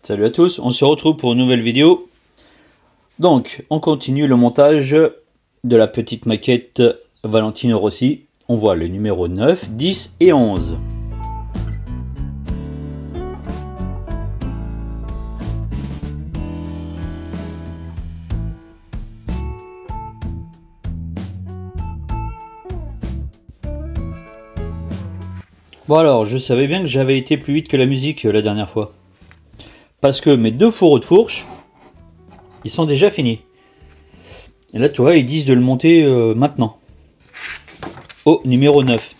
Salut à tous, on se retrouve pour une nouvelle vidéo. Donc, on continue le montage de la petite maquette Valentino Rossi. On voit le numéro 9, 10 et 11. Bon alors, je savais bien que j'avais été plus vite que la musique la dernière fois. Parce que mes deux fourreaux de fourche, ils sont déjà finis. Et là, tu vois, ils disent de le monter maintenant. Au numéro 9.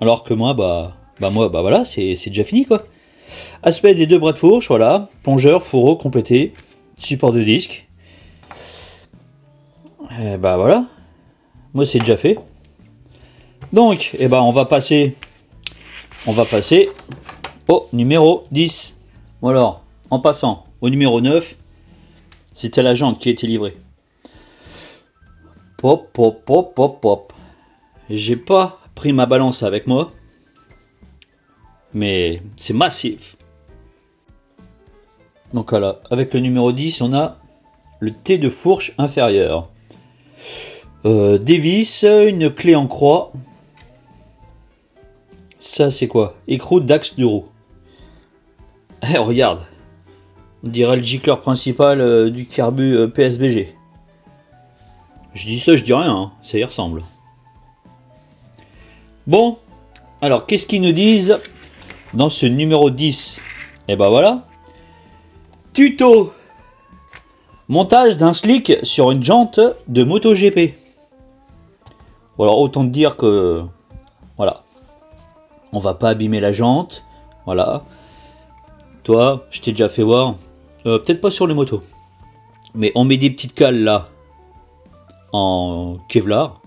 Alors que moi, voilà, c'est déjà fini, quoi. Aspect des deux bras de fourche, voilà. Plongeur, fourreau complété. Support de disque. Et voilà. Moi, c'est déjà fait. Donc, on va passer au numéro 10. Bon alors, en passant au numéro 9, c'était la jante qui a été livrée. Pop, pop, pop, pop, pop. J'ai pas pris ma balance avec moi, mais c'est massif. Donc voilà, avec le numéro 10, on a le T de fourche inférieure. Des vis, une clé en croix. Ça c'est quoi? Écrou d'axe de roue. Eh, regarde. On dirait le gicleur principal du carbu PSBG. Je dis ça, je dis rien, hein, ça y ressemble. Bon, alors qu'est-ce qu'ils nous disent dans ce numéro 10? Et voilà. Tuto. Montage d'un slick sur une jante de MotoGP. Bon, alors autant te dire que... Voilà. On va pas abîmer la jante. Voilà. Toi, je t'ai déjà fait voir. Peut-être pas sur les motos. Mais on met des petites cales là. En Kevlar.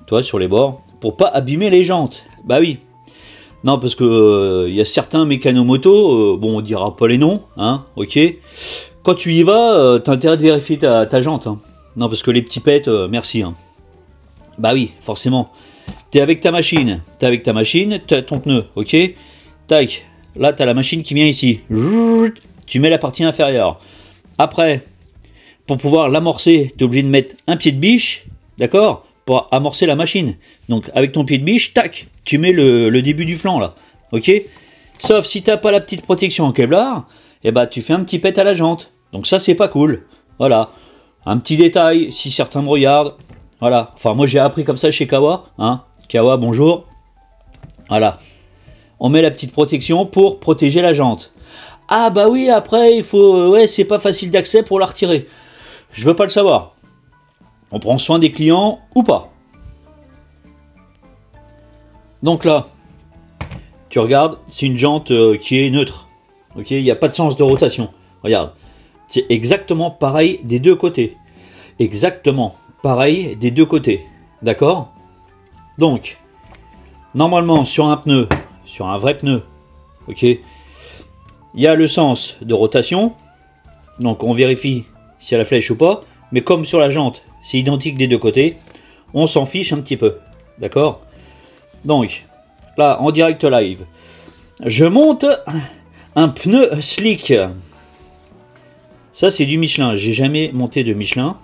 Toi, sur les bords. Pour pas abîmer les jantes. Bah oui. Non, parce que y a certains mécano-motos. Bon, on dira pas les noms. Hein, ok. Quand tu y vas, t'as intérêt de vérifier ta jante. Hein. Non, parce que les petits pets, merci. Hein. Bah oui, forcément. T'es avec ta machine. T'as ton pneu. Ok. Tac. Là, tu as la machine qui vient ici. Tu mets la partie inférieure. Après, pour pouvoir l'amorcer, tu es obligé de mettre un pied de biche, d'accord, pour amorcer la machine. Donc, avec ton pied de biche, tac, tu mets le début du flanc, là. Ok. Sauf si tu n'as pas la petite protection en Kevlar, tu fais un petit pet à la jante. Donc ça, c'est pas cool. Voilà. Un petit détail, si certains me regardent. Voilà. Enfin, moi, j'ai appris comme ça chez Kawa. Hein. Kawa, bonjour. Voilà. On met la petite protection pour protéger la jante. Ah bah oui, après il faut... ouais, c'est pas facile d'accès pour la retirer. Je veux pas le savoir. On prend soin des clients ou pas. Donc là, tu regardes, c'est une jante qui est neutre. Ok, il n'y a pas de sens de rotation. Regarde, c'est exactement pareil des deux côtés. Exactement pareil des deux côtés. D'accord? Donc, normalement sur un pneu... Sur un vrai pneu, ok. Il y a le sens de rotation, donc on vérifie s'il y a la flèche ou pas. Mais comme sur la jante, c'est identique des deux côtés, on s'en fiche un petit peu, d'accord. Donc là, en direct live, je monte un pneu slick. Ça, c'est du Michelin. J'ai jamais monté de Michelin.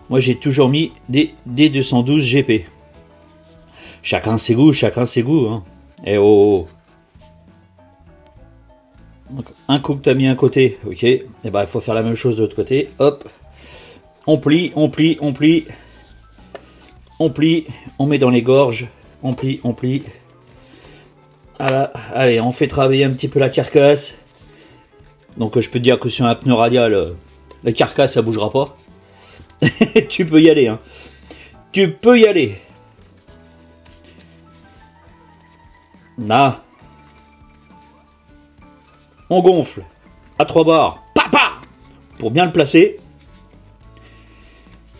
Moi, j'ai toujours mis des D212 GP. Chacun ses goûts, hein. Et oh. Donc, un coup que tu as mis un côté, ok. Et il faut faire la même chose de l'autre côté. Hop. On plie, on met dans les gorges. On plie. Voilà. Allez, on fait travailler un petit peu la carcasse. Donc je peux te dire que sur un pneu radial, la carcasse, ça bougera pas. Tu peux y aller, hein. Tu peux y aller. Là, on gonfle à 3 bars, papa, pour bien le placer.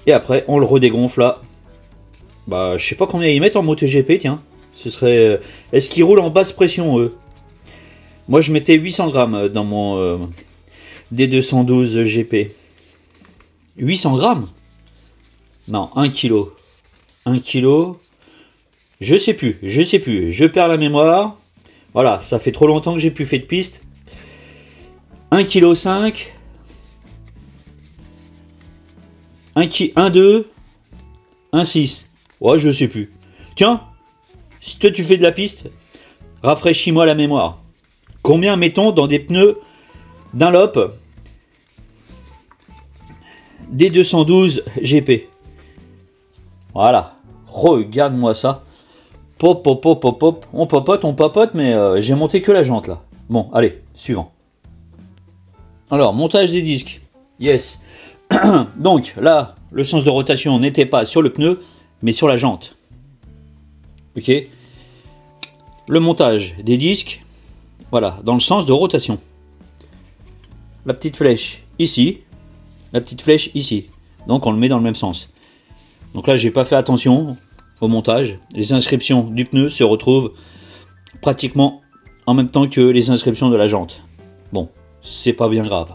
Et après, on le redégonfle là. Je sais pas combien ils mettent en MotoGP, tiens. Ce serait. Est-ce qu'ils roulent en basse pression, eux? Moi, je mettais 800 grammes dans mon D212 GP. 800 grammes? Non, 1 kg. 1 kg. Je sais plus, je perds la mémoire. Voilà, ça fait trop longtemps que j'ai plus fait de piste. 1,5 kg, 1,2 1,6. Ouais, je sais plus. Tiens, si toi tu fais de la piste, rafraîchis-moi la mémoire. Combien mettons dans des pneus Dunlop D212 GP? Voilà, regarde-moi ça. Pop, pop, pop, pop, pop. On papote, mais j'ai monté que la jante là. Bon, allez, suivant. Alors, montage des disques. Yes. Donc là, le sens de rotation n'était pas sur le pneu, mais sur la jante. Ok. Le montage des disques, voilà, dans le sens de rotation. La petite flèche ici, la petite flèche ici. Donc on le met dans le même sens. Donc là, j'ai pas fait attention au montage. Les inscriptions du pneu se retrouvent pratiquement en même temps que les inscriptions de la jante. Bon, c'est pas bien grave.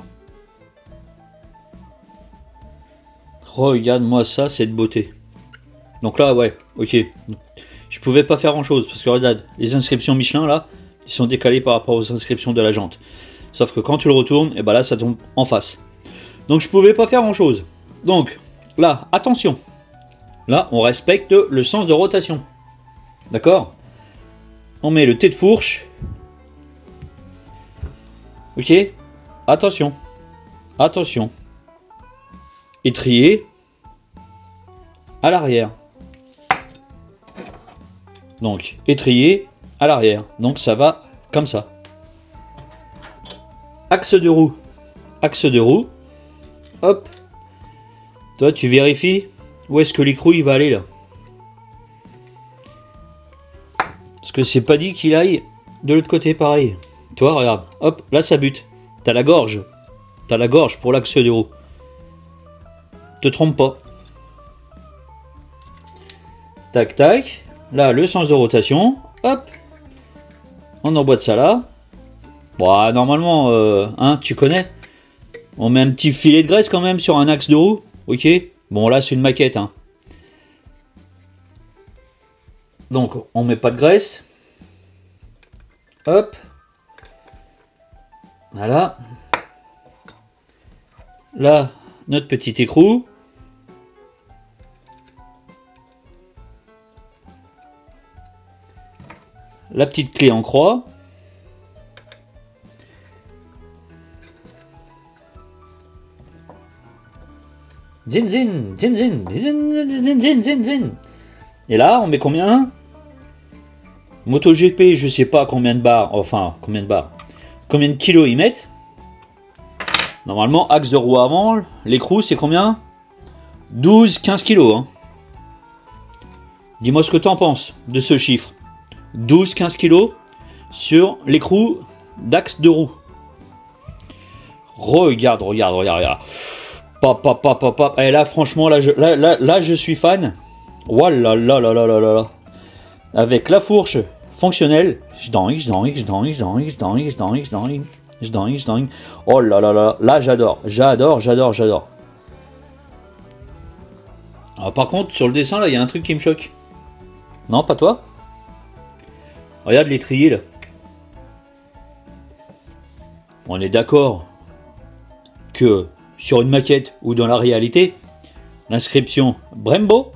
Regarde-moi ça, cette beauté. Donc là, ouais, ok. Je pouvais pas faire grand chose parce que regarde, les inscriptions Michelin là, ils sont décalés par rapport aux inscriptions de la jante. Sauf que quand tu le retournes, et ben là ça tombe en face. Donc je pouvais pas faire grand chose. Donc là, attention. Là, on respecte le sens de rotation. D'accord? On met le T de fourche. Ok? Attention. Attention. Étrier à l'arrière. Donc, étrier à l'arrière. Donc, ça va comme ça. Axe de roue. Axe de roue. Hop. Toi, tu vérifies où est-ce que l'écrou il va aller là. Parce que c'est pas dit qu'il aille de l'autre côté pareil. Toi, regarde. Hop, là ça bute. T'as la gorge. T'as la gorge pour l'axe de roue. Te trompe pas. Tac, tac. Là, le sens de rotation. Hop. On emboîte ça là. Bon, normalement, hein, tu connais. On met un petit filet de graisse quand même sur un axe de roue. Ok. Bon, là, c'est une maquette. Hein. Donc, on met pas de graisse. Hop. Voilà. Là, notre petit écrou. La petite clé en croix. Zin zin, zin zin, zin zin zin zin zin. Et là, on met combien? MotoGP, je sais pas combien de barres, enfin, combien de barres, combien de kilos ils mettent. Normalement, axe de roue avant, l'écrou, c'est combien? 12-15 kilos. Hein. Dis-moi ce que tu en penses de ce chiffre. 12-15 kilos sur l'écrou d'axe de roue. Regarde, regarde, regarde, regarde. Pop, pop, pop, pop, pop. Et là, franchement, là, je suis fan. Voilà, là, là, là, là, là, là. Avec la fourche fonctionnelle. Oh là là là. Là, j'adore. J'adore, j'adore, j'adore. Alors, par contre, sur le dessin, là, il y a un truc qui me choque. Non, pas toi? Regarde l'étrier, là. On est d'accord que sur une maquette ou dans la réalité, l'inscription Brembo,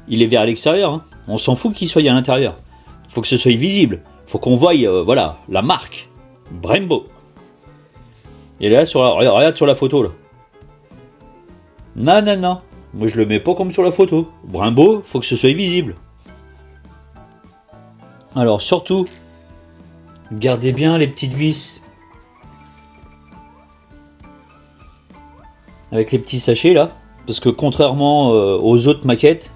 il est vers l'extérieur. Hein. On s'en fout qu'il soit à l'intérieur. Il faut que ce soit visible. Il faut qu'on voie voilà, la marque Brembo. Et là, regarde sur la photo. Là. Non, non, non. Moi, je le mets pas comme sur la photo. Brembo, il faut que ce soit visible. Alors, surtout, gardez bien les petites vis. Avec les petits sachets là, parce que contrairement aux autres maquettes,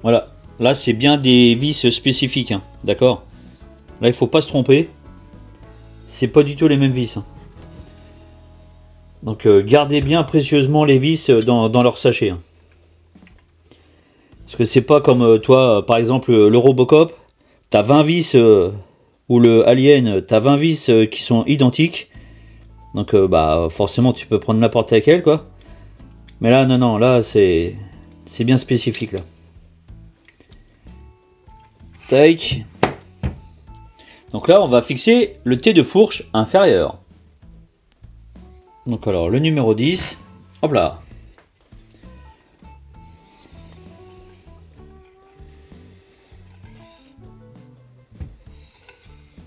voilà, là c'est bien des vis spécifiques, hein, d'accord. Là il faut pas se tromper, c'est pas du tout les mêmes vis. Hein. Donc gardez bien précieusement les vis dans leur sachet. Hein. Parce que c'est pas comme toi, par exemple le Robocop, t'as 20 vis, ou le Alien, t'as 20 vis qui sont identiques. Donc bah forcément tu peux prendre n'importe laquelle quoi. Mais là non non là c'est bien spécifique là. Tac. Donc là on va fixer le T de fourche inférieur. Donc alors, le numéro 10. Hop là.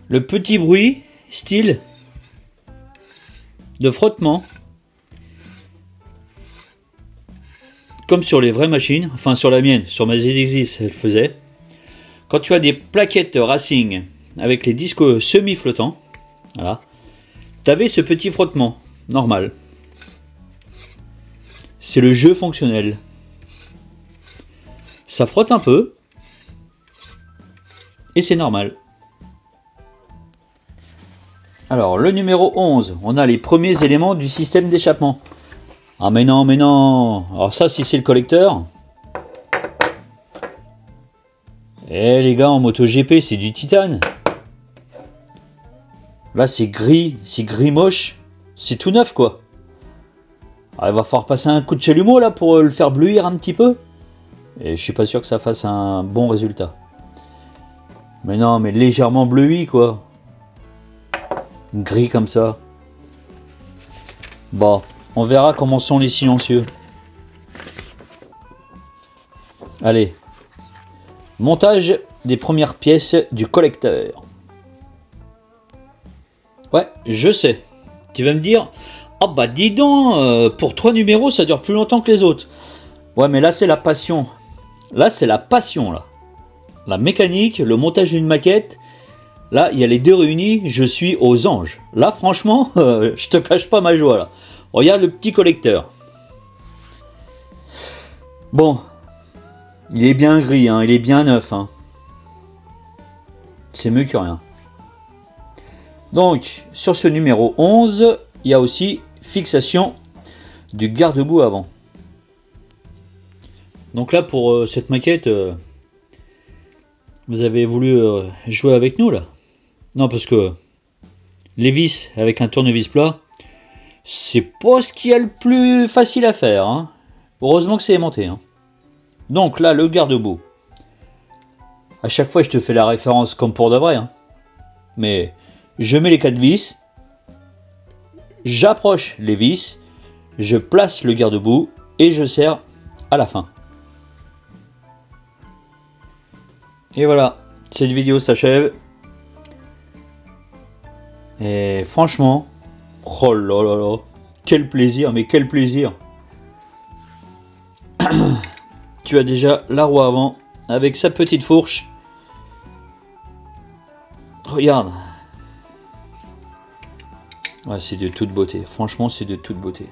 Le petit bruit, style de frottement. Comme sur les vraies machines, enfin sur la mienne, sur ma ZX10, elle faisait. Quand tu as des plaquettes racing avec les disques semi-flottants, voilà, tu avais ce petit frottement normal. C'est le jeu fonctionnel. Ça frotte un peu et c'est normal. Alors le numéro 11, on a les premiers éléments du système d'échappement. Ah mais non, mais non. Alors ça, si c'est le collecteur. Eh les gars, en MotoGP, c'est du titane. Là, c'est gris moche. C'est tout neuf, quoi. Alors, il va falloir passer un coup de chalumeau, là, pour le faire bleuir un petit peu. Et je suis pas sûr que ça fasse un bon résultat. Mais non, mais légèrement bleui, quoi. Gris comme ça. Bon. On verra comment sont les silencieux. Allez. Montage des premières pièces du collecteur. Ouais, je sais. Tu vas me dire, ah bah dis donc, pour 3 numéros, ça dure plus longtemps que les autres. Ouais, mais là, c'est la passion. Là, c'est la passion, là. La mécanique, le montage d'une maquette. Là, il y a les deux réunis, je suis aux anges. Là, franchement, je te cache pas ma joie, là. Regarde le petit collecteur. Bon. Il est bien gris, hein, il est bien neuf. Hein. C'est mieux que rien. Donc, sur ce numéro 11, il y a aussi fixation du garde-boue avant. Donc là, pour cette maquette, vous avez voulu jouer avec nous, là? Non, parce que les vis avec un tournevis plat, c'est pas ce qu'il y a le plus facile à faire. Hein. Heureusement que c'est aimanté. Hein. Donc là, le garde-boue. À chaque fois, je te fais la référence comme pour de vrai. Hein. Mais je mets les 4 vis. J'approche les vis. Je place le garde-boue. Et je serre à la fin. Et voilà. Cette vidéo s'achève. Et franchement... Oh là là là, quel plaisir, mais quel plaisir. Tu as déjà la roue avant, avec sa petite fourche. Regarde. Ouais, c'est de toute beauté, franchement c'est de toute beauté.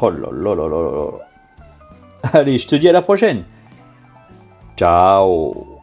Oh là là là là là là. Allez, je te dis à la prochaine. Ciao.